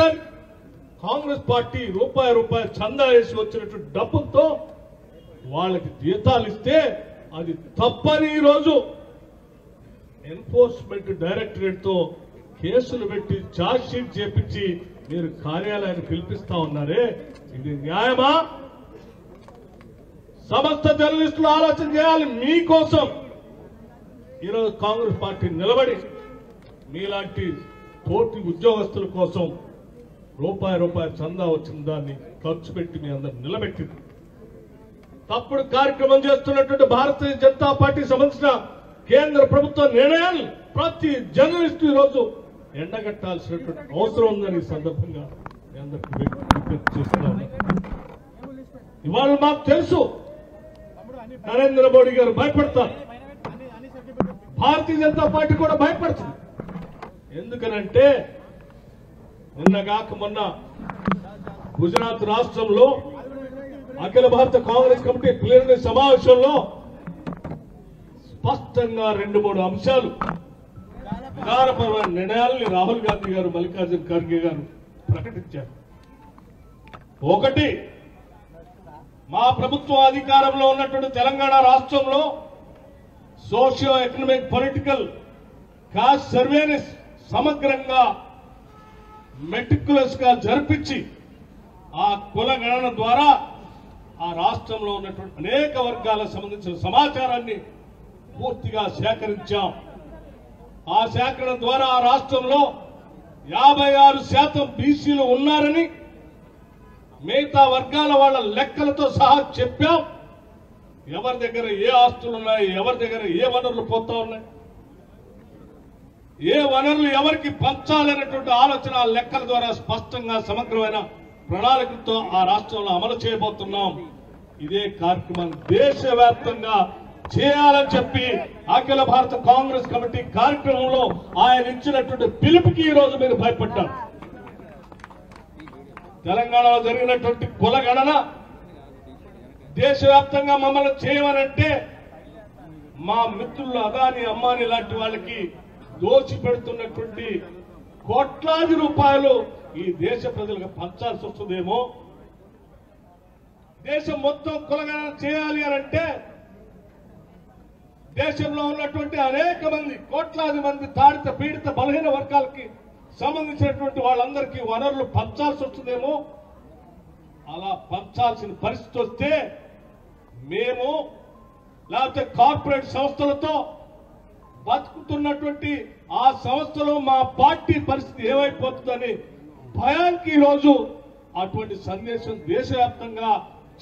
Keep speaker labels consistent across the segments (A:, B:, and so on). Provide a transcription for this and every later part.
A: సంవత్సరానికి కాంగ్రెస్ పార్టీ రూపాయి చందా వేసి వచ్చినటువంటి డబ్బులతో వాళ్ళకి జీతాలు ఇస్తే అది తప్పని ఈరోజు ఎన్ఫోర్స్మెంట్ డైరెక్టరేట్ తో కేసులు పెట్టి ఛార్జ్ షీట్ చేపించి మీరు కార్యాలయాన్ని పిలిపిస్తా ఉన్నారే, ఇది న్యాయమా? సమస్త జర్నలిస్టులు ఆలోచన చేయాలి. మీకోసం ఈరోజు కాంగ్రెస్ పార్టీ నిలబడి మీలాంటి తోటి ఉద్యోగస్తుల కోసం రూపాయి చందా వచ్చిన దాన్ని ఖర్చు పెట్టి మీ అందరు నిలబెట్టింది. తప్పుడు కార్యక్రమం చేస్తున్నటువంటి భారతీయ జనతా పార్టీ సంబంధించిన కేంద్ర ప్రభుత్వ నిర్ణయాలు ప్రతి జర్నలిస్టు ఈరోజు ఎండగట్టాల్సినటువంటి అవసరం ఉందని ఈ సందర్భంగా మీ అందరికీ విజ్ఞప్తి చేస్తున్నాను. ఇవాళ మాకు తెలుసు నరేంద్ర మోడీ గారు భయపడతారు, భారతీయ జనతా పార్టీ కూడా భయపడుతుంది. ఎందుకనంటే నిన్నగాక మొన్న గుజరాత్ రాష్ట్రంలో అఖిల భారత కాంగ్రెస్ కమిటీ ప్లీనరీ సమావేశంలో స్పష్టంగా 2-3 అంశాలు విధానపరమైన నిర్ణయాల్ని రాహుల్ గాంధీ గారు, మల్లికార్జున ఖర్గే గారు ప్రకటించారు. ఒకటి, మా ప్రభుత్వం అధికారంలో ఉన్నటువంటి తెలంగాణ రాష్ట్రంలో సోషియో ఎకనామిక్ పొలిటికల్ కాస్ట్ సర్వేని సమగ్రంగా మెటిక్యులస్ గా జరిపించి ఆ కుల గణన ద్వారా ఆ రాష్ట్రంలో ఉన్నటువంటి అనేక వర్గాలకు సంబంధించిన సమాచారాన్ని పూర్తిగా సేకరించాం. ఆ సేకరణ ద్వారా ఆ రాష్ట్రంలో 56% బీసీలు ఉన్నారని మిగతా వర్గాల వాళ్ళ లెక్కలతో సహా చెప్పాం. ఎవరి దగ్గర ఏ ఆస్తులు ఉన్నాయి, ఎవరి దగ్గర ఏ వనరులు పోతా ఉన్నాయి, ఏ వనరులు ఎవరికి పంచాలనేటువంటి ఆలోచన ఆ లెక్కల ద్వారా స్పష్టంగా సమగ్రమైన ప్రణాళికలతో ఆ రాష్ట్రంలో అమలు చేయబోతున్నాం. ఇదే కార్యక్రమాన్ని దేశవ్యాప్తంగా చేయాలని చెప్పి అఖిల భారత కాంగ్రెస్ కమిటీ కార్యక్రమంలో ఆయన ఇచ్చినటువంటి పిలుపుకి ఈరోజు మీరు భయపడ్డారు. తెలంగాణలో జరిగినటువంటి కుల గణన దేశవ్యాప్తంగా మమ్మల్ని చేయమనంటే మా మిత్రులు అదాని, అంబానీ లాంటి వాళ్ళకి దోచి పెడుతున్నటువంటి కోట్లాది రూపాయలు ఈ దేశ ప్రజలకు పంచాల్సి వస్తుందేమో. దేశం మొత్తం కులగణన చేయాలి అనంటే దేశంలో ఉన్నటువంటి అనేక మంది, కోట్లాది మంది తాడిత పీడిత బలహీన వర్గాలకి సంబంధించినటువంటి వాళ్ళందరికీ వనరులు పంచాల్సి వస్తుందేమో. అలా పంచాల్సిన పరిస్థితి వస్తే మేము లేకపోతే కార్పొరేట్ సంస్థలతో బతుకుతున్నటువంటి ఆ సంస్థలో మా పార్టీ పరిస్థితి ఏమైపోతుందని భయానికి ఈరోజు అటువంటి సందేశం దేశవ్యాప్తంగా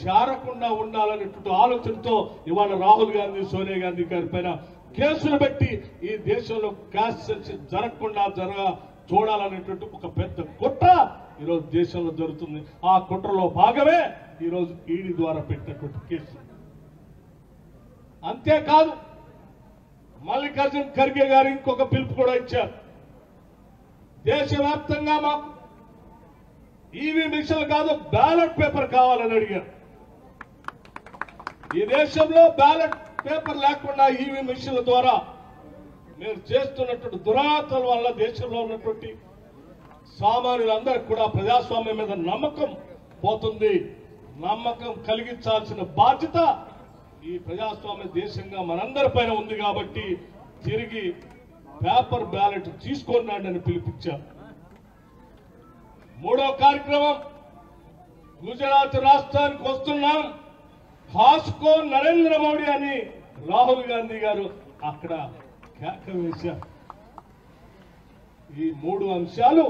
A: చేరకుండా ఉండాలనేటువంటి ఆలోచనతో ఇవాళ రాహుల్ గాంధీ, సోనియా గాంధీ గారి పైన కేసులు పెట్టి ఈ దేశంలో క్యాస్ట్ సెన్సస్ జరగకుండా చూడాలనేటువంటి ఒక పెద్ద కుట్ర ఈరోజు దేశంలో జరుగుతుంది. ఆ కుట్రలో భాగమే ఈరోజు ఈడీ ద్వారా పెట్టినటువంటి కేసు. అంతేకాదు మల్లికార్జున ఖర్గే గారు ఇంకొక పిలుపు కూడా ఇచ్చారు. దేశవ్యాప్తంగా మాకు ఈవీ మిషన్లు కాదు, బ్యాలెట్ పేపర్ కావాలని అడిగారు. ఈ దేశంలో బ్యాలెట్ పేపర్ లేకుండా ఈవీ మిషన్ల ద్వారా మీరు చేస్తున్నటువంటి దురాగతాల వల్ల దేశంలో ఉన్నటువంటి సామాన్యులందరికీ కూడా ప్రజాస్వామ్యం మీద నమ్మకం పోతుంది. నమ్మకం కలిగించాల్సిన బాధ్యత ఈ ప్రజాస్వామ్య దేశంగా మనందరిపైన ఉంది. కాబట్టి తిరిగి పేపర్ బ్యాలెట్ తీసుకోండి అని పిలిపించారు. మూడో కార్యక్రమం, గుజరాత్ రాష్ట్రానికి వస్తున్నాం, హాస్కో నరేంద్ర మోడీ అని రాహుల్ గాంధీ గారు అక్కడ కేక వేశారు. ఈ 3 అంశాలు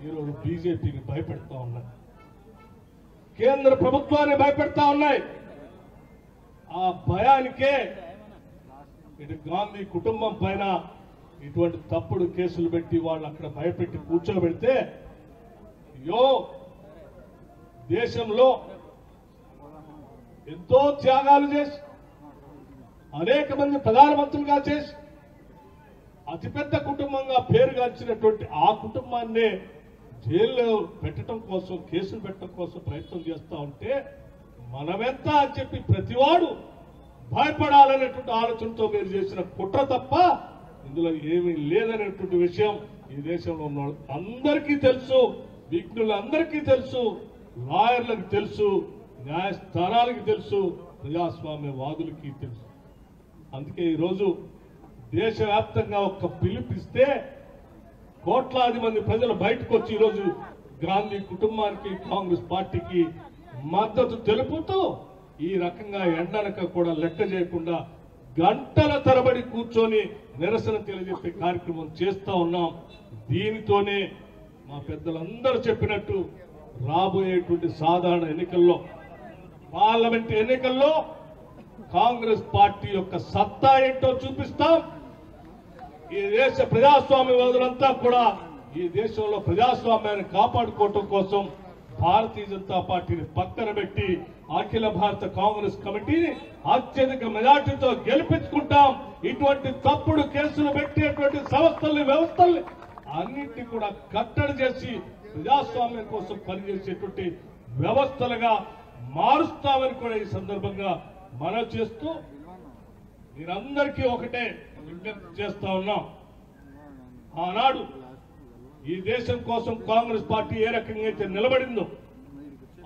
A: ఈరోజు బీజేపీని భయపెడతా ఉన్నాయి, కేంద్ర ప్రభుత్వాన్ని భయపెడతా ఉన్నాయి. ఆ భయానికే ఇటు గాంధీ కుటుంబం పైన ఇటువంటి తప్పుడు కేసులు పెట్టి వాళ్ళు అక్కడ భయపెట్టి కూర్చోబెడితే, దేశంలో ఎంతో త్యాగాలు చేసి అనేక మంది ప్రధానమంత్రులుగా చేసి అతిపెద్ద కుటుంబంగా పేరుగాంచినటువంటి ఆ కుటుంబాన్నే జైల్లో పెట్టడం కోసం, కేసులు పెట్టడం కోసం ప్రయత్నం చేస్తా ఉంటే మనమెంత అని చెప్పి ప్రతివాడు భయపడాలనేటువంటి ఆలోచనతో మీరు చేసిన కుట్ర తప్ప ఇందులో ఏమీ లేదనేటువంటి విషయం ఈ దేశంలో ఉన్న అందరికీ తెలుసు, విఘ్నులందరికీ తెలుసు, లాయర్లకు తెలుసు, న్యాయస్థానాలకు తెలుసు, ప్రజాస్వామ్యవాదులకి తెలుసు. అందుకే ఈరోజు దేశవ్యాప్తంగా ఒక పిలుపిస్తే కోట్లాది మంది ప్రజలు బయటకు వచ్చి ఈరోజు గాంధీ కుటుంబానికి, కాంగ్రెస్ పార్టీకి మద్దతు తెలుపుతూ ఈ రకంగా ఎండనక కూడా లెక్క చేయకుండా గంటల తరబడి కూర్చొని నిరసన తెలియజేసే కార్యక్రమం చేస్తా ఉన్నాం. దీనితోనే మా పెద్దలందరూ చెప్పినట్టు రాబోయేటువంటి సాధారణ ఎన్నికల్లో, పార్లమెంట్ ఎన్నికల్లో కాంగ్రెస్ పార్టీ యొక్క సత్తా ఏంటో చూపిస్తాం. ఈ దేశ ప్రజాస్వామ్యవాదులంతా కూడా ఈ దేశంలో ప్రజాస్వామ్యాన్ని కాపాడుకోవటం కోసం భారతీయ జనతా పార్టీని పక్కన పెట్టి అఖిల భారత కాంగ్రెస్ కమిటీని అత్యధిక మెజార్టీతో గెలిపించుకుంటాం. ఇటువంటి తప్పుడు కేసులు పెట్టేటువంటి సంస్థల్ని, వ్యవస్థల్ని అన్నింటినీ కూడా కట్టడి చేసి ప్రజాస్వామ్యం కోసం పనిచేసేటువంటి వ్యవస్థలుగా మారుస్తామని కూడా ఈ సందర్భంగా మనవి చేస్తూ మీరందరికీ ఒకటే విజ్ఞప్తి చేస్తా ఉన్నాం. ఆనాడు ఈ దేశం కోసం కాంగ్రెస్ పార్టీ ఏ రకంగా అయితే నిలబడిందో,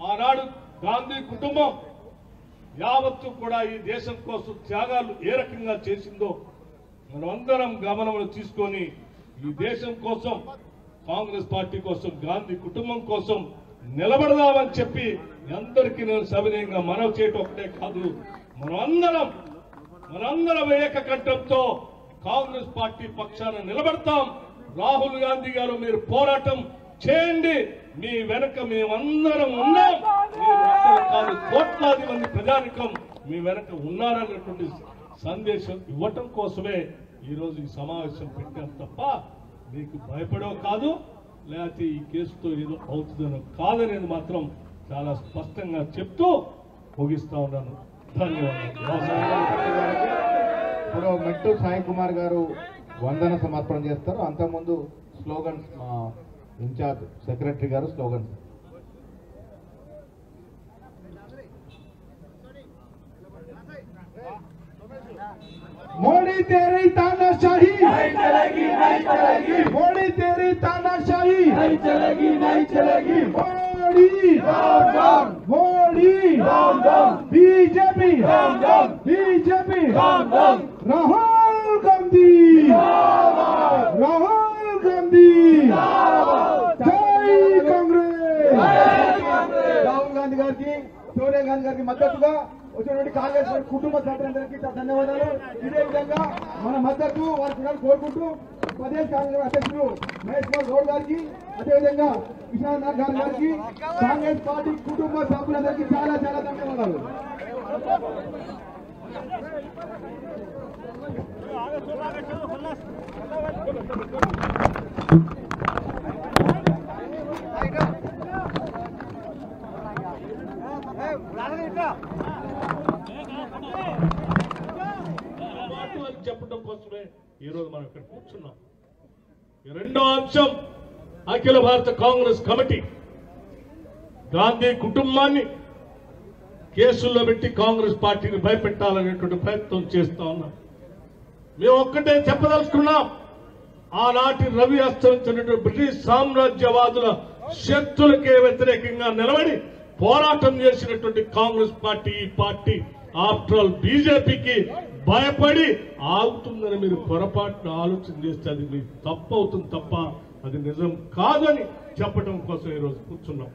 A: ఆనాడు గాంధీ కుటుంబం యావత్తు కూడా ఈ దేశం కోసం త్యాగాలు ఏ రకంగా చేసిందో మనమందరం గమనంలో తీసుకొని ఈ దేశం కోసం, కాంగ్రెస్ పార్టీ కోసం, గాంధీ కుటుంబం కోసం నిలబడదామని చెప్పి అందరికీ నేను సవినయంగా మనవి చేయటం ఒకటే కాదు, మనందరం ఏకకంఠంతో కాంగ్రెస్ పార్టీ పక్షాన నిలబడతాం. రాహుల్ గాంధీ గారు మీరు పోరాటం చేయండి, మీ వెనక మేమందరం ఉన్నాం, కాదు కోట్లాది మంది ప్రజానికం మీ వెనక ఉన్నారన్నటువంటి సందేశం ఇవ్వటం కోసమే ఈరోజు ఈ సమావేశం పెట్టాం తప్ప మీకు భయపడో కాదు, లేకపోతే ఈ కేసుతో ఏదో అవుతుందనో కాదనేది మాత్రం చాలా స్పష్టంగా చెప్తూ ముగిస్తా ఉన్నాను. ధన్యవాదాలు.
B: ఇప్పుడు మెట్టు సాయి కుమార్ గారు వందన సమర్పణ చేస్తారు. అంతకుముందు స్లోగన్స్ మా ఇన్ఛార్జ్ సెక్రటరీ గారు స్లోగన్స్.
C: मोदी तेरी तानाशाही नहीं चलेगी, नहीं चलेगी। मोदी तेरी तानाशाही नहीं चलेगी, नहीं चलेगी। Modi down down, Modi down down, BJP down down, BJP down down. Rahul Gandhi Rahul Gandhi जय कांग्रेस। राहुल गांधी గారికి, సోనియా గాంధీ గారికి మద్దతుగా వచ్చినటువంటి కాంగ్రెస్ కుటుంబ సభ్యులందరికీ ధన్యవాదాలు. ఇదే విధంగా మన మద్దతు వారికి కోరుకుంటూ ప్రదేశ్ కాంగ్రెస్ అధ్యక్షులు మహేష్ కుమార్ గౌడ్ గారికి, అదేవిధంగా కిషన్ నాగ్ గారికి, కాంగ్రెస్ పార్టీ కుటుంబ సభ్యులందరికీ చాలా చాలా ధన్యవాదాలు.
A: చెప్పడం కోసమే ఈరోజు మనం ఇక్కడ కూర్చున్నాం. రెండో అంశం, అఖిల భారత కాంగ్రెస్ కమిటీ గాంధీ కుటుంబాన్ని కేసుల్లో పెట్టి కాంగ్రెస్ పార్టీని భయపెట్టాలనేటువంటి ప్రయత్నం చేస్తా ఉన్నాం. మేము ఒక్కటే చెప్పదలుచుకున్నాం, ఆనాటి రవి అస్తమించినటువంటి బ్రిటిష్ సామ్రాజ్యవాదుల శక్తులకే వ్యతిరేకంగా నిలబడి పోరాటం చేసినటువంటి కాంగ్రెస్ పార్టీ, ఈ పార్టీ ఆఫ్టర్ ఆల్ బీజేపీకి భయపడి ఆగుతుందని మీరు పొరపాటున ఆలోచన చేస్తే అది మీకు తప్పు అవుతుంది తప్ప అది నిజం కాదని చెప్పడం కోసం ఈరోజు కూర్చున్నాం.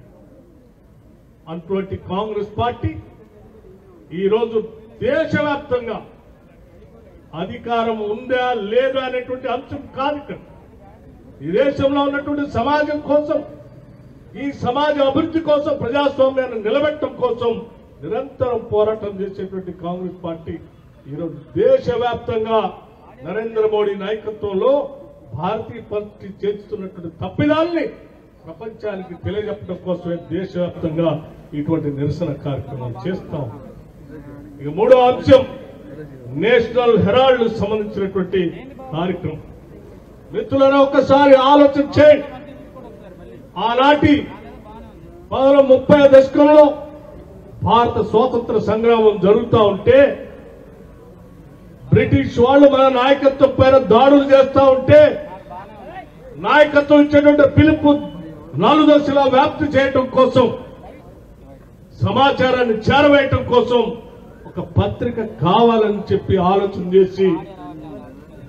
A: అటువంటి కాంగ్రెస్ పార్టీ ఈరోజు దేశవ్యాప్తంగా అధికారం ఉందా లేదా అనేటువంటి అంశం కాదు. ఇక్కడ ఈ దేశంలో ఉన్నటువంటి సమాజం కోసం, ఈ సమాజ అభివృద్ధి కోసం, ప్రజాస్వామ్యాన్ని నిలబెట్టడం కోసం నిరంతరం పోరాటం చేసేటువంటి కాంగ్రెస్ పార్టీ ఈరోజు దేశవ్యాప్తంగా నరేంద్ర మోడీ నాయకత్వంలో భారతీయ పార్టీ చేస్తున్నటువంటి తప్పిదాల్ని ప్రపంచానికి తెలియజెప్పడం కోసమే దేశవ్యాప్తంగా ఇటువంటి నిరసన కార్యక్రమాలు చేస్తాం. ఇక మూడో అంశం, నేషనల్ హెరాల్డ్ సంబంధించినటువంటి కార్యక్రమం. మిత్రులను ఒక్కసారి ఆలోచన చేయండి. ఆనాటి 1930 దశకంలో భారత స్వాతంత్ర సంగ్రామం జరుగుతూ ఉంటే, బ్రిటిష్ వాళ్ళు మన నాయకత్వం పైన దాడులు చేస్తూ ఉంటే నాయకత్వం ఇచ్చేటువంటి పిలుపు నలుదశలా వ్యాప్తి చేయడం కోసం, సమాచారాన్ని చేరవేయటం కోసం ఒక పత్రిక కావాలని చెప్పి ఆలోచన చేసి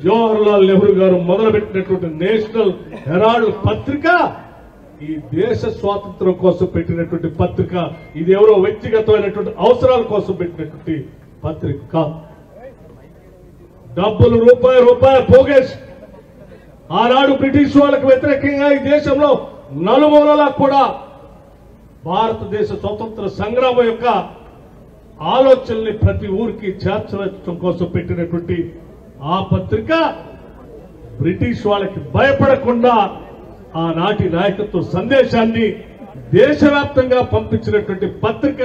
A: జవహర్లాల్ నెహ్రూ గారు మొదలుపెట్టినటువంటి నేషనల్ హెరాల్డ్ పత్రిక ఈ దేశ స్వాతంత్రం కోసం పెట్టినటువంటి పత్రిక. ఇది ఎవరో వ్యక్తిగతమైనటువంటి అవసరాల కోసం పెట్టినటువంటి పత్రిక కాదు. డబ్బులు రూపాయి పోగేసి ఆనాడు బ్రిటిష్ వాళ్ళకు వ్యతిరేకంగా ఈ దేశంలో నలుమూలలా కూడా భారతదేశ స్వతంత్ర సంగ్రామం యొక్క ఆలోచనల్ని ప్రతి ఊరికి చేర్చడం కోసం పెట్టినటువంటి ఆ పత్రిక బ్రిటిష్ వాళ్ళకి భయపడకుండా ఆనాటి నాయకత్వ సందేశాన్ని దేశవ్యాప్తంగా పంపించినటువంటి పత్రిక.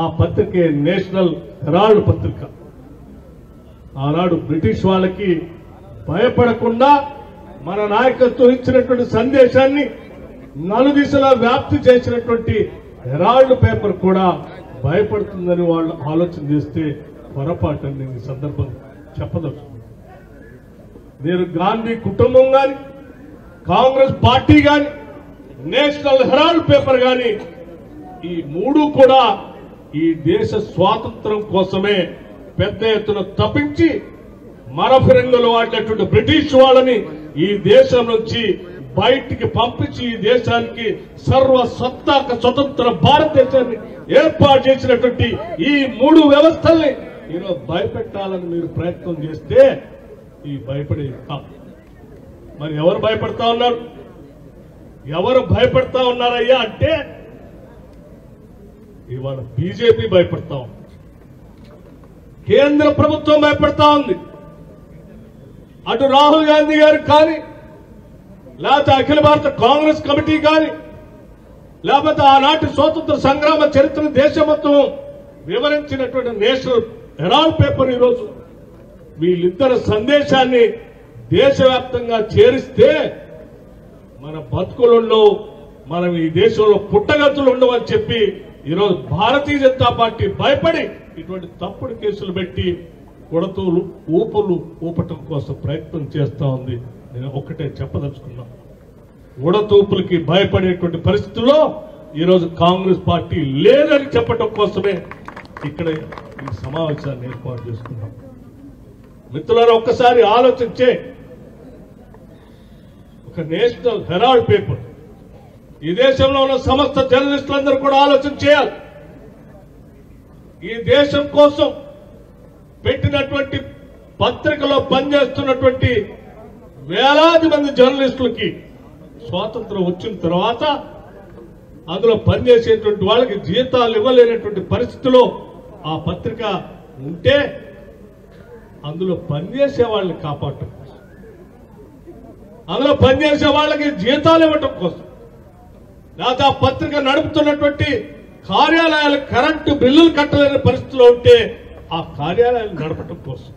A: ఆ పత్రికే నేషనల్ హెరాల్డ్ పత్రిక. ఆనాడు బ్రిటిష్ వాళ్ళకి భయపడకుండా మన నాయకత్వం ఇచ్చినటువంటి సందేశాన్ని నలుదిశలా వ్యాప్తి చేసినటువంటి హెరాల్డ్ పేపర్ కూడా భయపడుతుందని వాళ్ళు ఆలోచన చేస్తే పొరపాటు నేను ఈ సందర్భం చెప్పదలుచుకున్నాను. నేను గాంధీ కుటుంబం గాని, కాంగ్రెస్ పార్టీ గాని, నేషనల్ హెరాల్డ్ పేపర్ గాని ఈ మూడు కూడా ఈ దేశ స్వాతంత్రం కోసమే పెద్ద ఎత్తున తప్పించి మరఫిరంగులు వాడినటువంటి బ్రిటిష్ వాళ్ళని ఈ దేశం నుంచి బయటికి పంపించి ఈ దేశానికి సర్వసత్తాక స్వతంత్ర భారతదేశాన్ని ఏర్పాటు చేసినటువంటి ఈ మూడు వ్యవస్థల్ని ఈరోజు భయపెట్టాలని మీరు ప్రయత్నం చేస్తే ఈ భయపడే మరి ఎవరు భయపడతా ఉన్నారు? ఎవరు భయపడతా ఉన్నారయ్యా అంటే ఇవాళ బీజేపీ భయపడతా ఉంది, కేంద్ర ప్రభుత్వం భయపడతా ఉంది. అటు రాహుల్ గాంధీ గారు కానీ, లేకపోతే అఖిల భారత కాంగ్రెస్ కమిటీ కానీ, లేకపోతే ఆనాటి స్వాతంత్ర సంగ్రామ చరిత్ర దేశం మొత్తం వివరించినటువంటి నేషనల్ హెరాల్డ్ పేపర్ ఈరోజు వీళ్ళిద్దరు సందేశాన్ని దేశవ్యాప్తంగా చేరిస్తే మన బతుకులలో మనం ఈ దేశంలో పుట్టగతులు ఉండవని చెప్పి ఈరోజు భారతీయ జనతా పార్టీ భయపడి ఇటువంటి తప్పుడు కేసులు పెట్టి కొడతూలు ఊపులు ఊపటం కోసం ప్రయత్నం చేస్తా ఉంది. నేను ఒక్కటే చెప్పదలుచుకున్నా, ఉడతూపులకి భయపడేటువంటి పరిస్థితుల్లో ఈరోజు కాంగ్రెస్ పార్టీ లేదని చెప్పటం కోసమే ఇక్కడ ఈ సమావేశాన్ని ఏర్పాటు చేసుకున్నాం. మిత్రులారా, ఒక్కసారి ఆలోచించే ఒక నేషనల్ హెరాల్డ్ పేపర్ ఈ దేశంలో ఉన్న సమస్త జర్నలిస్టులందరూ కూడా ఆలోచన చేయాలి. ఈ దేశం కోసం పెట్టినటువంటి పత్రికలో పనిచేస్తున్నటువంటి వేలాది మంది జర్నలిస్టులకి స్వాతంత్రం వచ్చిన తర్వాత అందులో పనిచేసేటువంటి వాళ్ళకి జీతాలు ఇవ్వలేనటువంటి పరిస్థితిలో ఆ పత్రిక ఉంటే అందులో పనిచేసే వాళ్ళని కాపాడటం కోసం, అందులో పనిచేసే వాళ్ళకి జీతాలు ఇవ్వటం కోసం, లేదా ఆ పత్రిక నడుపుతున్నటువంటి కార్యాలయాలు కరెంటు బిల్లులు కట్టలేని పరిస్థితిలో ఉంటే ఆ కార్యాలయాలు నడపటం కోసం,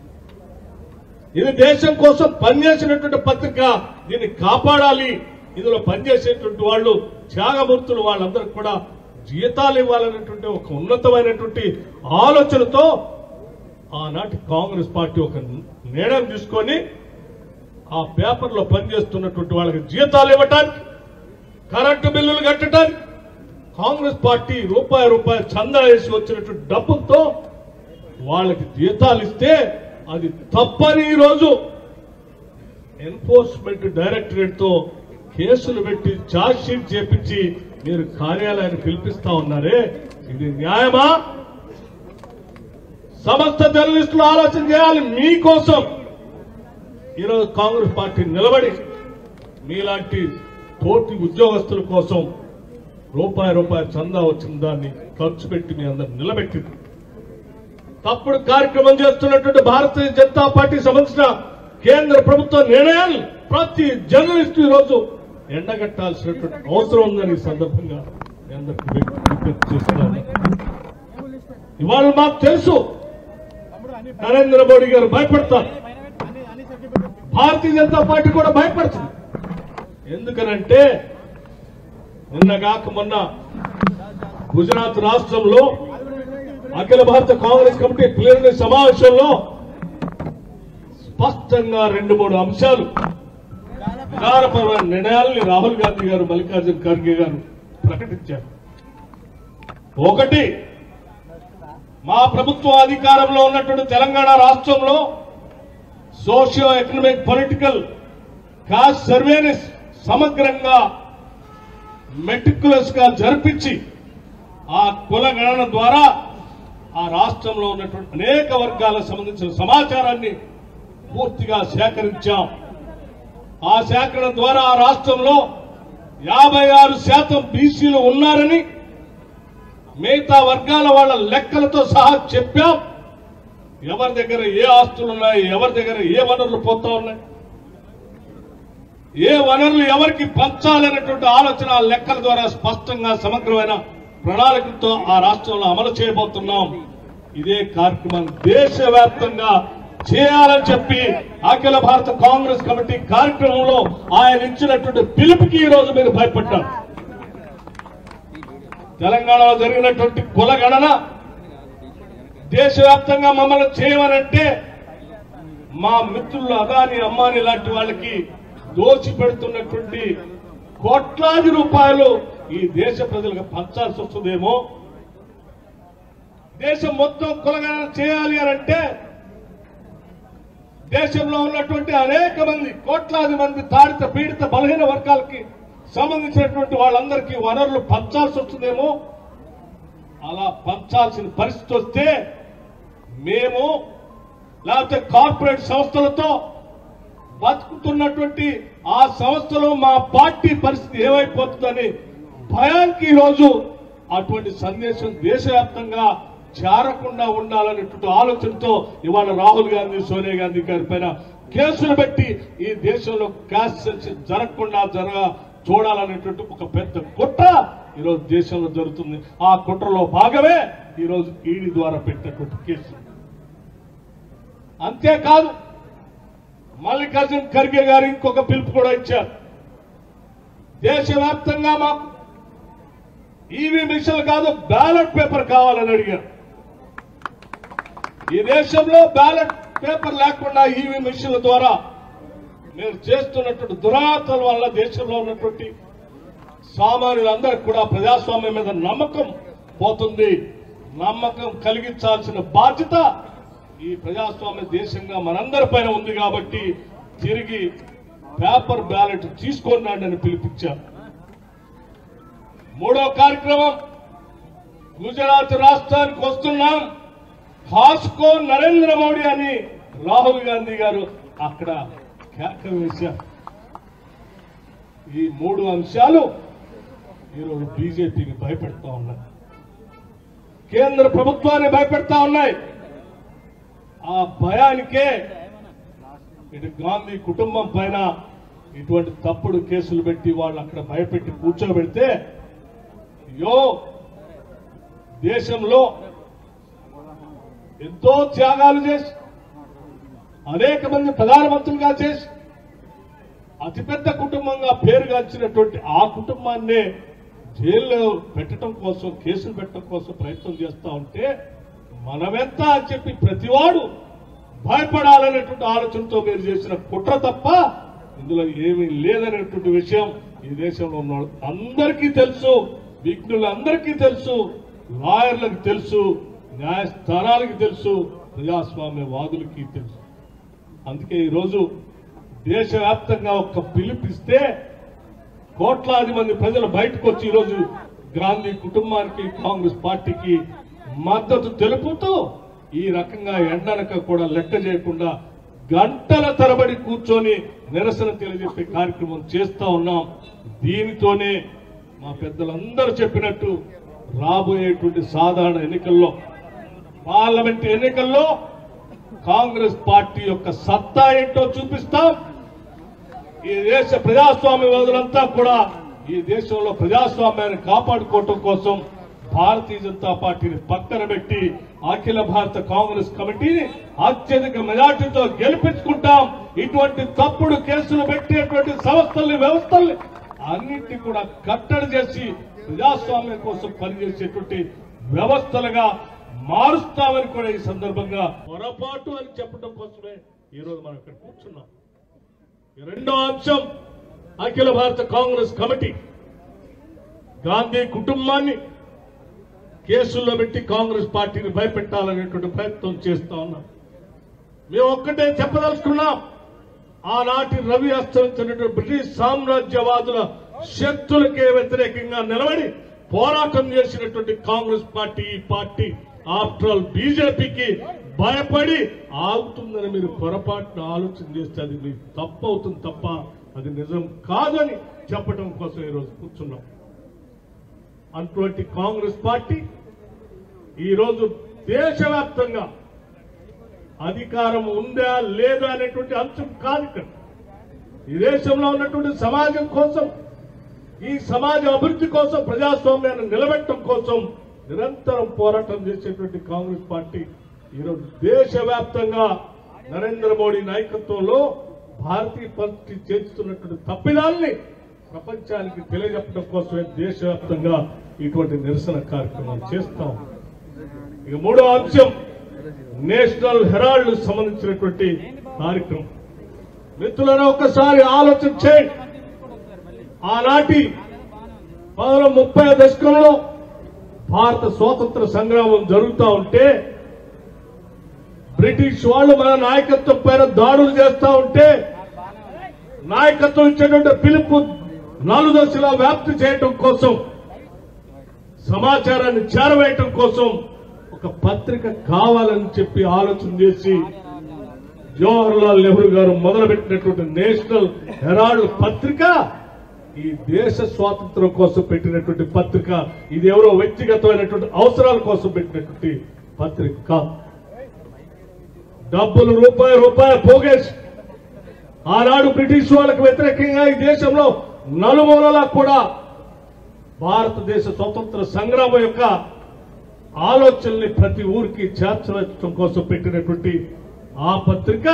A: ఇది దేశం కోసం పనిచేసినటువంటి పత్రిక, దీన్ని కాపాడాలి, ఇందులో పనిచేసేటువంటి వాళ్ళు త్యాగమూర్తులు, వాళ్ళందరికీ కూడా జీతాలు ఇవ్వాలనేటువంటి ఒక ఉన్నతమైనటువంటి ఆలోచనతో ఆనాటి కాంగ్రెస్ పార్టీ ఒక నిర్ణయం తీసుకొని ఆ పేపర్లో పనిచేస్తున్నటువంటి వాళ్ళకి జీతాలు ఇవ్వటానికి, కరెంటు బిల్లులు కట్టడానికి కాంగ్రెస్ పార్టీ రూపాయి చందా వేసి వచ్చినటువంటి డబ్బులతో వాళ్ళకి జీతాలు ఇస్తే అది తప్పని ఈరోజు ఎన్ఫోర్స్మెంట్ డైరెక్టరేట్ తో కేసులు పెట్టి ఛార్జ్ షీట్ చేపించి మీరు కార్యాలయాన్ని పిలిపిస్తా ఉన్నారే, ఇది న్యాయమా? సమస్త జర్నలిస్టులు ఆలోచన చేయాలి. మీకోసం ఈరోజు కాంగ్రెస్ పార్టీ నిలబడి మీలాంటి తోటి ఉద్యోగస్తుల కోసం రూపాయి చందా వచ్చిన దాన్ని ఖర్చు పెట్టి మీ అందరు నిలబెట్టింది. తప్పుడు కార్యక్రమం చేస్తున్నటువంటి భారతీయ జనతా పార్టీ సంబంధించిన కేంద్ర ప్రభుత్వ నిర్ణయాలు ప్రతి జర్నలిస్టు ఈరోజు ఎండగట్టాల్సినటువంటి అవసరం ఉందని ఈ సందర్భంగా మీ అందరికీ విజ్ఞప్తి చేస్తున్నాను. ఇవాళ మాకు తెలుసు నరేంద్ర మోడీ గారు భయపడతారు, భారతీయ జనతా పార్టీ కూడా భయపడుతుంది. ఎందుకనంటే నిన్నగాక మొన్న గుజరాత్ రాష్ట్రంలో అఖిల భారత కాంగ్రెస్ కమిటీ ప్లీనరీ సమావేశంలో స్పష్టంగా 2-3 అంశాలు విధానపరమైన నిర్ణయాల్ని రాహుల్ గాంధీ గారు, మల్లికార్జున ఖర్గే గారు ప్రకటించారు. ఒకటి, మా ప్రభుత్వం అధికారంలో ఉన్నటువంటి తెలంగాణ రాష్ట్రంలో సోషియో ఎకనామిక్ పొలిటికల్ కాస్ట్ సర్వేని సమగ్రంగా మెటిక్యులస్ గా జరిపించి ఆ కుల గణన ద్వారా ఆ రాష్ట్రంలో ఉన్నటువంటి అనేక వర్గాలకు సంబంధించిన సమాచారాన్ని పూర్తిగా సేకరించాం. ఆ సేకరణ ద్వారా ఆ రాష్ట్రంలో 56% బీసీలు ఉన్నారని మిగతా వర్గాల వాళ్ళ లెక్కలతో సహా చెప్పాం. ఎవరి దగ్గర ఏ ఆస్తులు ఉన్నాయి, ఎవరి దగ్గర ఏ వనరులు పోతా ఉన్నాయి, ఏ వనరులు ఎవరికి పంచాలనేటువంటి ఆలోచన ఆ లెక్కల ద్వారా స్పష్టంగా సమగ్రమైన ప్రణాళికతో ఆ రాష్ట్రంలో అమలు చేయబోతున్నాం. ఇదే కార్యక్రమం దేశవ్యాప్తంగా చేయాలని చెప్పి అఖిల భారత కాంగ్రెస్ కమిటీ కార్యక్రమంలో ఆయన ఇచ్చినటువంటి పిలుపుకి ఈ రోజు మీరు భయపడ్డారు. తెలంగాణలో జరిగినటువంటి కుల గణన దేశవ్యాప్తంగా మమ్మల్ని చేయమనంటే మా మిత్రులు అదాని, అంబానీ లాంటి వాళ్ళకి దోచి పెడుతున్నటువంటి కోట్లాది రూపాయలు ఈ దేశ ప్రజలకు పంచాల్సి వస్తుందేమో. దేశం మొత్తం కులగణన చేయాలి అనంటే దేశంలో ఉన్నటువంటి అనేక మంది, కోట్లాది మంది తాడిత పీడిత బలహీన వర్గాలకి సంబంధించినటువంటి వాళ్ళందరికీ వనరులు పంచాల్సి వస్తుందేమో. అలా పంచాల్సిన పరిస్థితి వస్తే మేము లేకపోతే కార్పొరేట్ సంస్థలతో బతుకుతున్నటువంటి ఆ సంస్థలో మా పార్టీ పరిస్థితి ఏమైపోతుందని భయానికి ఈరోజు అటువంటి సందేశం దేశవ్యాప్తంగా చేరకుండా ఉండాలనేటువంటి ఆలోచనతో ఇవాళ రాహుల్ గాంధీ, సోనియా గాంధీ గారి పైన కేసులు పెట్టి ఈ దేశంలో క్యాస్ట్ సెన్సస్ జరగకుండా చూడాలనేటువంటి ఒక పెద్ద కుట్ర ఈరోజు దేశంలో జరుగుతుంది. ఆ కుట్రలో భాగమే ఈరోజు ఈడీ ద్వారా పెట్టినటువంటి కేసు. అంతేకాదు మల్లికార్జున ఖర్గే గారు ఇంకొక పిలుపు కూడా ఇచ్చారు. దేశవ్యాప్తంగా మాకు ఈవీ మిషన్లు కాదు, బ్యాలెట్ పేపర్ కావాలని అడిగారు. ఈ దేశంలో బ్యాలెట్ పేపర్ లేకుండా ఈవీ మిషన్ల ద్వారా మీరు చేస్తున్నటువంటి దురాతల వల్ల దేశంలో ఉన్నటువంటి సామాన్యులందరికీ కూడా ప్రజాస్వామ్యం మీద నమ్మకం పోతుంది. నమ్మకం కలిగించాల్సిన బాధ్యత ఈ ప్రజాస్వామ్య దేశంగా మనందరి పైన ఉంది. కాబట్టి తిరిగి పేపర్ బ్యాలెట్ తీసుకున్నాడని పిలిపించారు. మూడో కార్యక్రమం, గుజరాత్ రాష్ట్రానికి వస్తున్నాం, కాసుకో నరేంద్ర మోడీ అని రాహుల్ గాంధీ గారు అక్కడ కేక వేశారు. ఈ మూడు అంశాలు ఈరోజు బీజేపీని భయపెడతా ఉన్నాయి, కేంద్ర ప్రభుత్వాన్ని భయపెడతా ఉన్నాయి. ఆ భయానికే ఇటు గాంధీ కుటుంబం పైన ఇటువంటి తప్పుడు కేసులు పెట్టి వాళ్ళు అక్కడ భయపెట్టి కూర్చోబెడితే, దేశంలో ఎంతో త్యాగాలు చేసి అనేక మంది ప్రధానమంత్రులుగా చేసి అతిపెద్ద కుటుంబంగా పేరుగాంచినటువంటి ఆ కుటుంబాన్నే జైల్లో పెట్టడం కోసం, కేసులు పెట్టడం కోసం ప్రయత్నం చేస్తా ఉంటే మనమెంత అని చెప్పి ప్రతివాడు భయపడాలనేటువంటి ఆలోచనతో మీరు చేసిన కుట్ర తప్ప ఇందులో ఏమీ లేదనేటువంటి విషయం ఈ దేశంలో ఉన్న అందరికీ తెలుసు, విఘ్నులందరికీ తెలుసు, లాయర్లకు తెలుసు, న్యాయస్థానాలకు తెలుసు, ప్రజాస్వామ్యవాదులకి తెలుసు. అందుకే ఈరోజు దేశవ్యాప్తంగా ఒక పిలుపిస్తే కోట్లాది మంది ప్రజలు బయటకు వచ్చి ఈరోజు గాంధీ కుటుంబానికి, కాంగ్రెస్ పార్టీకి మద్దతు తెలుపుతూ ఈ రకంగా ఎండనక కూడా లెక్క చేయకుండా గంటల తరబడి కూర్చొని నిరసన తెలియజెప్పే కార్యక్రమం చేస్తా ఉన్నాం. దీనితోనే మా పెద్దలందరూ చెప్పినట్టు రాబోయేటువంటి సాధారణ ఎన్నికల్లో, పార్లమెంట్ ఎన్నికల్లో కాంగ్రెస్ పార్టీ యొక్క సత్తా ఏంటో చూపిస్తాం. ఈ దేశ ప్రజాస్వామ్యవాదులంతా కూడా ఈ దేశంలో ప్రజాస్వామ్యాన్ని కాపాడుకోవటం కోసం భారతీయ జనతా పార్టీని పక్కన పెట్టి అఖిల భారత కాంగ్రెస్ కమిటీని అత్యధిక మెజార్టీతో గెలిపించుకుంటాం. ఇటువంటి తప్పుడు కేసులు పెట్టేటువంటి సంస్థల్ని, వ్యవస్థల్ని అన్నింటినీ కూడా కట్టడి చేసి ప్రజాస్వామ్యం కోసం పనిచేసేటువంటి వ్యవస్థలుగా మారుస్తామని కూడా ఈ సందర్భంగా పొరపాటు అని చెప్పడం కోసమే ఈరోజు మనం ఇక్కడ కూర్చున్నాం. రెండో అంశం, అఖిల భారత కాంగ్రెస్ కమిటీ గాంధీ కుటుంబాన్ని కేసుల్లో పెట్టి కాంగ్రెస్ పార్టీని భయపెట్టాలనేటువంటి ప్రయత్నం చేస్తా ఉన్నాం. మేము ఒక్కటే చెప్పదలుచుకున్నాం, ఆనాటి రవి అస్తమించినటువంటి బ్రిటిష్ సామ్రాజ్యవాదుల శక్తులకే వ్యతిరేకంగా నిలబడి పోరాటం చేసినటువంటి కాంగ్రెస్ పార్టీ ఈ పార్టీ ఆఫ్టర్ ఆల్ బీజేపీకి భయపడి ఆగుతుందని మీరు పొరపాటున ఆలోచన చేస్తే అది మీకు తప్పు అవుతుంది తప్ప అది నిజం కాదని చెప్పడం కోసం ఈరోజు కూర్చున్నాం. అటువంటి కాంగ్రెస్ పార్టీ ఈరోజు దేశవ్యాప్తంగా అధికారం ఉందా లేదా అనేటువంటి అంశం కాదు. ఇక్కడ ఈ దేశంలో ఉన్నటువంటి సమాజం కోసం, ఈ సమాజ అభివృద్ధి కోసం, ప్రజాస్వామ్యాన్ని నిలబెట్టడం కోసం నిరంతరం పోరాటం చేసేటువంటి కాంగ్రెస్ పార్టీ ఈరోజు దేశవ్యాప్తంగా నరేంద్ర మోడీ నాయకత్వంలో భారతీయ పార్టీ చేస్తున్నటువంటి తప్పిదాల్ని ప్రపంచానికి తెలియజెప్పడం కోసమే దేశవ్యాప్తంగా ఇటువంటి నిరసన కార్యక్రమాలు చేస్తాం. ఇక మూడో అంశం నేషనల్ హెరాల్డ్ సంబంధించినటువంటి కార్యక్రమం. మిత్రులను ఒక్కసారి ఆలోచన చేయండి. ఆనాటి 1930 దశకంలో భారత స్వాతంత్ర సంగ్రామం జరుగుతూ ఉంటే బ్రిటిష్ వాళ్ళు మన నాయకత్వం పైన దాడులు చేస్తూ ఉంటే నాయకత్వం ఇచ్చేటువంటి పిలుపు నలుదశలా వ్యాప్తి చేయడం కోసం, సమాచారాన్ని చేరవేయటం కోసం ఒక పత్రిక కావాలని చెప్పి ఆలోచన చేసి జవహర్లాల్ నెహ్రూ గారు మొదలుపెట్టినటువంటి నేషనల్ హెరాల్డ్ పత్రిక ఈ దేశ స్వాతంత్రం కోసం పెట్టినటువంటి పత్రిక. ఇది ఎవరో వ్యక్తిగతమైనటువంటి అవసరాల కోసం పెట్టినటువంటి పత్రిక కాదు. డబ్బులు రూపాయి పోగేసి ఆనాడు బ్రిటిష్ వాళ్ళకు వ్యతిరేకంగా ఈ దేశంలో నలుమూలలా కూడా భారతదేశ స్వతంత్ర సంగ్రామం యొక్క ఆలోచనల్ని ప్రతి ఊరికి చేర్చడం కోసం పెట్టినటువంటి ఆ పత్రిక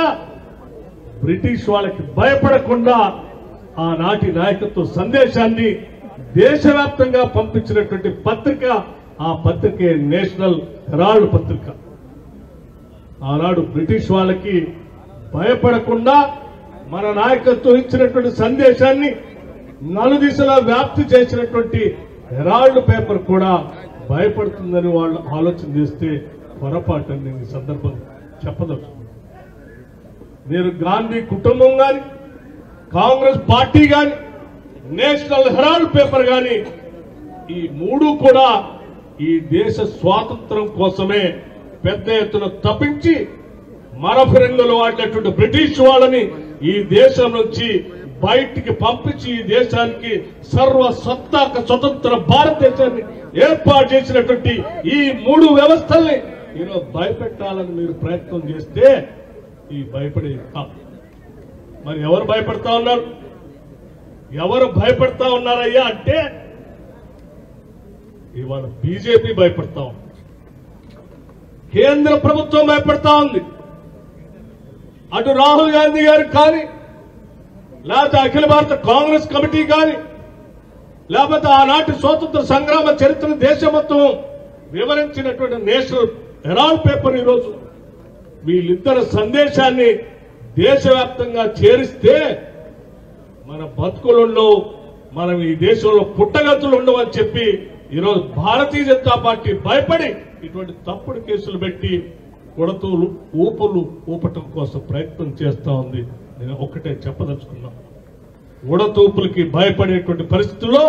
A: బ్రిటిష్ వాళ్ళకి భయపడకుండా ఆనాటి నాయకత్వ సందేశాన్ని దేశవ్యాప్తంగా పంపించినటువంటి పత్రిక. ఆ పత్రికే నేషనల్ హెరాల్డ్ పత్రిక. ఆనాడు బ్రిటిష్ వాళ్ళకి భయపడకుండా మన నాయకత్వం ఇచ్చినటువంటి సందేశాన్ని నలుదిశలా వ్యాప్తి చేసినటువంటి హెరాల్డ్ పేపర్ కూడా భయపడుతుందని వాళ్ళు ఆలోచన చేస్తే పొరపాటు నేను ఈ సందర్భం చెప్పదలుచుకున్నాను. మీరు గాంధీ కుటుంబం గాని, కాంగ్రెస్ పార్టీ గాని, నేషనల్ హెరాల్డ్ పేపర్ గాని ఈ మూడు కూడా ఈ దేశ స్వాతంత్రం కోసమే పెద్ద ఎత్తున తప్పించి మరఫిరంగులు వాడినటువంటి బ్రిటిష్ వాళ్ళని ఈ దేశం నుంచి బయటికి పంపించి ఈ దేశానికి సర్వసత్తాక స్వతంత్ర భారతదేశాన్ని ఏర్పాటు చేసినటువంటి ఈ మూడు వ్యవస్థల్ని ఈరోజు భయపెట్టాలని మీరు ప్రయత్నం చేస్తే ఈ భయపడే మరి ఎవరు భయపడతా ఉన్నారు? ఎవరు భయపడతా ఉన్నారయ్యా అంటే ఇవాళ బీజేపీ భయపడతా ఉంది, కేంద్ర ప్రభుత్వం భయపడతా ఉంది. అటు రాహుల్ గాంధీ గారు కానీ, లేకపోతే అఖిల భారత కాంగ్రెస్ కమిటీ కానీ, లేకపోతే ఆనాటి స్వాతంత్ర సంగ్రామ చరిత్రను దేశం మొత్తం వివరించినటువంటి నేషనల్ హెరాల్డ్ పేపర్ ఈరోజు వీళ్ళిద్దరి సందేశాన్ని దేశవ్యాప్తంగా చేరిస్తే మన బతుకులలో మనం ఈ దేశంలో పుట్టగతులు ఉండవని చెప్పి ఈరోజు భారతీయ జనతా పార్టీ భయపడి ఇటువంటి తప్పుడు కేసులు పెట్టి కొడతూలు ఊపటం కోసం ప్రయత్నం చేస్తా ఉంది. నేను ఒక్కటే చెప్పదలుచుకున్నా, ఉడతూపులకి భయపడేటువంటి పరిస్థితుల్లో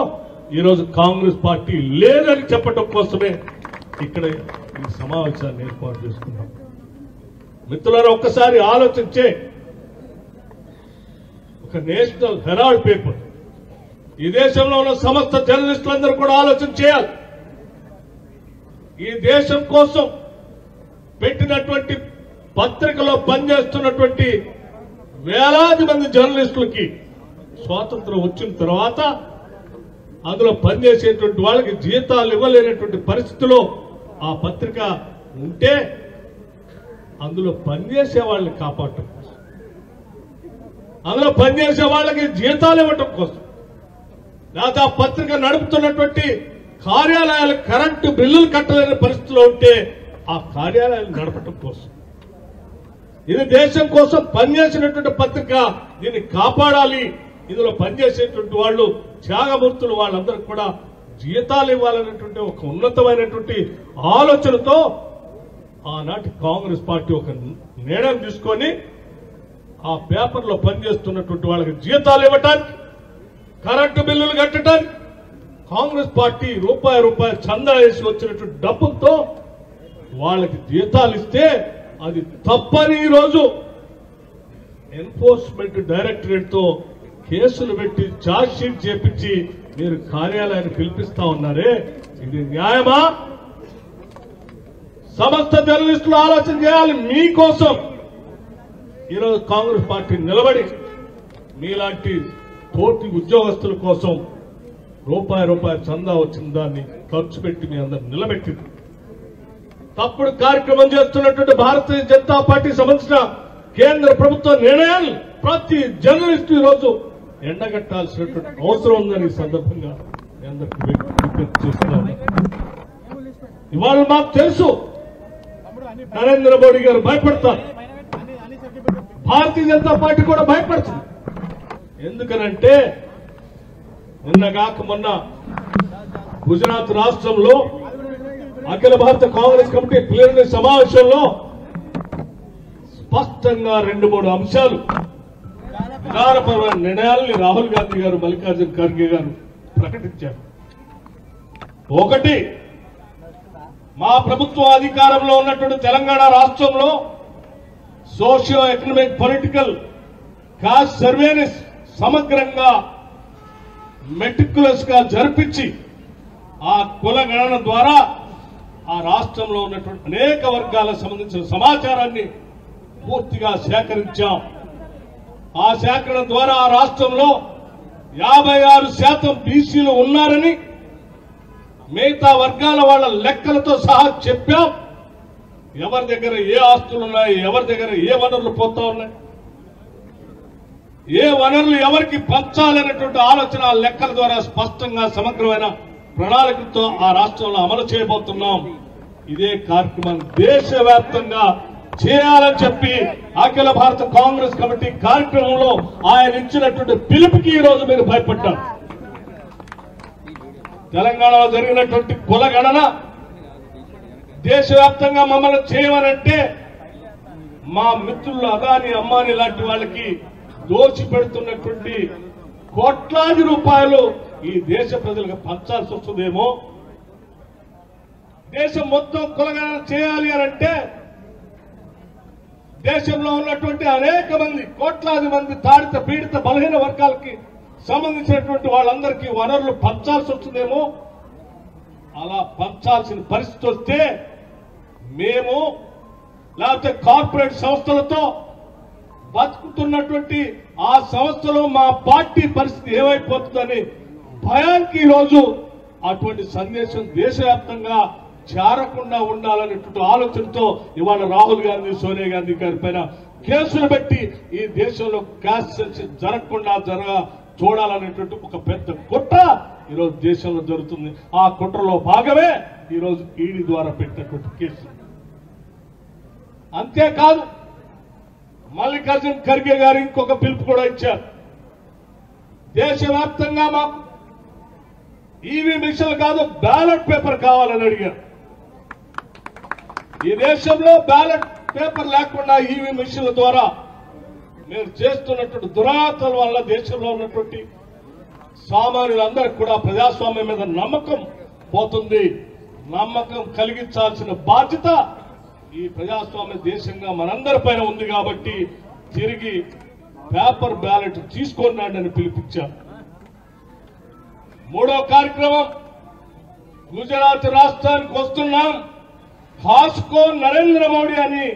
A: ఈరోజు కాంగ్రెస్ పార్టీ లేదని చెప్పటం కోసమే ఇక్కడ ఈ సమావేశాన్ని ఏర్పాటు చేసుకున్నాం. మిత్రులారా ఒక్కసారి ఆలోచించే ఒక నేషనల్ హెరాల్డ్ పేపర్ ఈ దేశంలో ఉన్న సమస్త జర్నలిస్టులందరూ కూడా ఆలోచన చేయాలి. ఈ దేశం కోసం పెట్టినటువంటి పత్రికలో పనిచేస్తున్నటువంటి వేలాది మంది జర్నలిస్టులకి స్వాతంత్రం వచ్చిన తర్వాత అందులో పనిచేసేటువంటి వాళ్ళకి జీతాలు ఇవ్వలేనటువంటి పరిస్థితిలో ఆ పత్రిక ఉంటే అందులో పనిచేసే వాళ్ళని కాపాడటం కోసం, అందులో పనిచేసే వాళ్ళకి జీతాలు ఇవ్వటం కోసం, లేదా ఆ పత్రిక నడుపుతున్నటువంటి కార్యాలయాలు కరెంటు బిల్లులు కట్టలేని పరిస్థితిలో ఉంటే ఆ కార్యాలయాలు నడపటం కోసం, ఇది దేశం కోసం పనిచేసినటువంటి పత్రిక, దీన్ని కాపాడాలి, ఇందులో పనిచేసేటువంటి వాళ్ళు త్యాగమూర్తులు వాళ్ళందరికీ కూడా జీతాలు ఇవ్వాలనేటువంటి ఒక ఉన్నతమైనటువంటి ఆలోచనతో ఆనాటి కాంగ్రెస్ పార్టీ ఒక నిర్ణయం తీసుకొని ఆ పేపర్లో పనిచేస్తున్నటువంటి వాళ్ళకి జీతాలు ఇవ్వటానికి, కరెంటు బిల్లులు కట్టడానికి కాంగ్రెస్ పార్టీ రూపాయి చందా వేసి వచ్చినటువంటి డబ్బులతో వాళ్ళకి జీతాలు ఇస్తే అది తప్పని ఈరోజు ఎన్ఫోర్స్మెంట్ డైరెక్టరేట్ తో కేసులు పెట్టి ఛార్జ్ షీట్ చేపించి మీరు కార్యాలయాన్ని పిలిపిస్తా ఉన్నారే, ఇది న్యాయమా? సమస్త జర్నలిస్టులు ఆలోచన చేయాలి. మీకోసం ఈరోజు కాంగ్రెస్ పార్టీ నిలబడి మీలాంటి తోటి ఉద్యోగస్తుల కోసం రూపాయి చందా వచ్చిన దాన్ని ఖర్చు పెట్టి మీ అందరు నిలబెట్టింది. తప్పుడు కార్యక్రమం చేస్తున్నటువంటి భారతీయ జనతా పార్టీ సంబంధించిన కేంద్ర ప్రభుత్వ నిర్ణయాలు ప్రతి జర్నలిస్టు ఈరోజు ఎండగట్టాల్సినటువంటి అవసరం ఉందని ఈ సందర్భంగా మీ అందరికీ విజ్ఞప్తి చేస్తున్నాను. ఇవాళ మాకు తెలుసు నరేంద్ర మోడీ గారు భయపడతారు, భారతీయ జనతా పార్టీ కూడా భయపడుతుంది. ఎందుకనంటే నిన్నగాక మొన్న గుజరాత్ రాష్ట్రంలో అఖిల భారత కాంగ్రెస్ కమిటీ ప్లీనరీ సమావేశంలో స్పష్టంగా 2-3 అంశాలు విధానపరమైన నిర్ణయాలని రాహుల్ గాంధీ గారు, మల్లికార్జున ఖర్గే గారు ప్రకటించారు. ఒకటి, మా ప్రభుత్వం అధికారంలో ఉన్నటువంటి తెలంగాణ రాష్ట్రంలో సోషియో ఎకనామిక్ పొలిటికల్ కాస్ట్ సర్వేని సమగ్రంగా మెటిక్యులస్ గా జరిపించి ఆ కుల గణన ద్వారా ఆ రాష్ట్రంలో ఉన్నటువంటి అనేక వర్గాలకు సంబంధించిన సమాచారాన్ని పూర్తిగా సేకరించాం. ఆ సేకరణ ద్వారా ఆ రాష్ట్రంలో 56% బీసీలు ఉన్నారని మిగతా వర్గాల వాళ్ళ లెక్కలతో సహా చెప్పాం. ఎవరి దగ్గర ఏ ఆస్తులు ఉన్నాయి, ఎవరి దగ్గర ఏ వనరులు పోతా ఉన్నాయి, ఏ వనరులు ఎవరికి పంచాలనేటువంటి ఆలోచన ఆ లెక్కల ద్వారా స్పష్టంగా సమగ్రమైన ప్రణాళికలతో ఆ రాష్ట్రంలో అమలు చేయబోతున్నాం. ఇదే కార్యక్రమాన్ని దేశవ్యాప్తంగా చేయాలని చెప్పి అఖిల భారత కాంగ్రెస్ కమిటీ కార్యక్రమంలో ఆయన ఇచ్చినటువంటి పిలుపుకి ఈ రోజు మీరు భయపడ్డారు. తెలంగాణలో జరిగినటువంటి కులగణన దేశవ్యాప్తంగా మమ్మల్ని చేయమనంటే మా మిత్రులు అదాని, అంబానీ లాంటి వాళ్ళకి దోచి పెడుతున్నటువంటి కోట్లాది రూపాయలు ఈ దేశ ప్రజలకు పంచాల్సి వస్తుందేమో. దేశం మొత్తం కులగణన చేయాలి అనంటే దేశంలో ఉన్నటువంటి అనేక మంది, కోట్లాది మంది తాడిత పీడిత బలహీన వర్గాలకి సంబంధించినటువంటి వాళ్ళందరికీ వనరులు పంచాల్సి వస్తుందేమో. అలా పంచాల్సిన పరిస్థితి వస్తే మేము లేకపోతే కార్పొరేట్ సంస్థలతో బతుకుతున్నటువంటి ఆ సంస్థలో మా పార్టీ పరిస్థితి ఏమైపోతుందని భయానికి ఈరోజు అటువంటి సందేశం దేశవ్యాప్తంగా చేరకుండా ఉండాలనేటువంటి ఆలోచనతో ఇవాళ రాహుల్ గాంధీ, సోనియా గాంధీ గారి పైన కేసులు పెట్టి ఈ దేశంలో క్యాస్ట్ సెన్సస్ జరగకుండా చూడాలనేటువంటి ఒక పెద్ద కుట్ర ఈరోజు దేశంలో జరుగుతుంది. ఆ కుట్రలో భాగమే ఈరోజు ఈడీ ద్వారా పెట్టినటువంటి కేసు. అంతేకాదు మల్లికార్జున ఖర్గే గారు ఇంకొక పిలుపు కూడా ఇచ్చారు. దేశవ్యాప్తంగా మాకు ఈవీ మిషన్లు కాదు, బ్యాలెట్ పేపర్ కావాలని అడిగారు. ఈ దేశంలో బ్యాలెట్ పేపర్ లేకుండా ఈవీ మిషన్ల ద్వారా మీరు చేస్తున్నటువంటి దురాతల వల్ల దేశంలో ఉన్నటువంటి సామాన్యులందరికీ కూడా ప్రజాస్వామ్యం మీద నమ్మకం పోతుంది. నమ్మకం కలిగించాల్సిన బాధ్యత ఈ ప్రజాస్వామ్య దేశంగా మనందరిపైన ఉంది. కాబట్టి తిరిగి పేపర్ బ్యాలెట్ తీసుకొన్నాడని పిలిపించారు. మూడో కార్యక్రమం, గుజరాత్ రాష్ట్రానికి వస్తున్నాం, హాస్కో నరేంద్ర మోడీ అని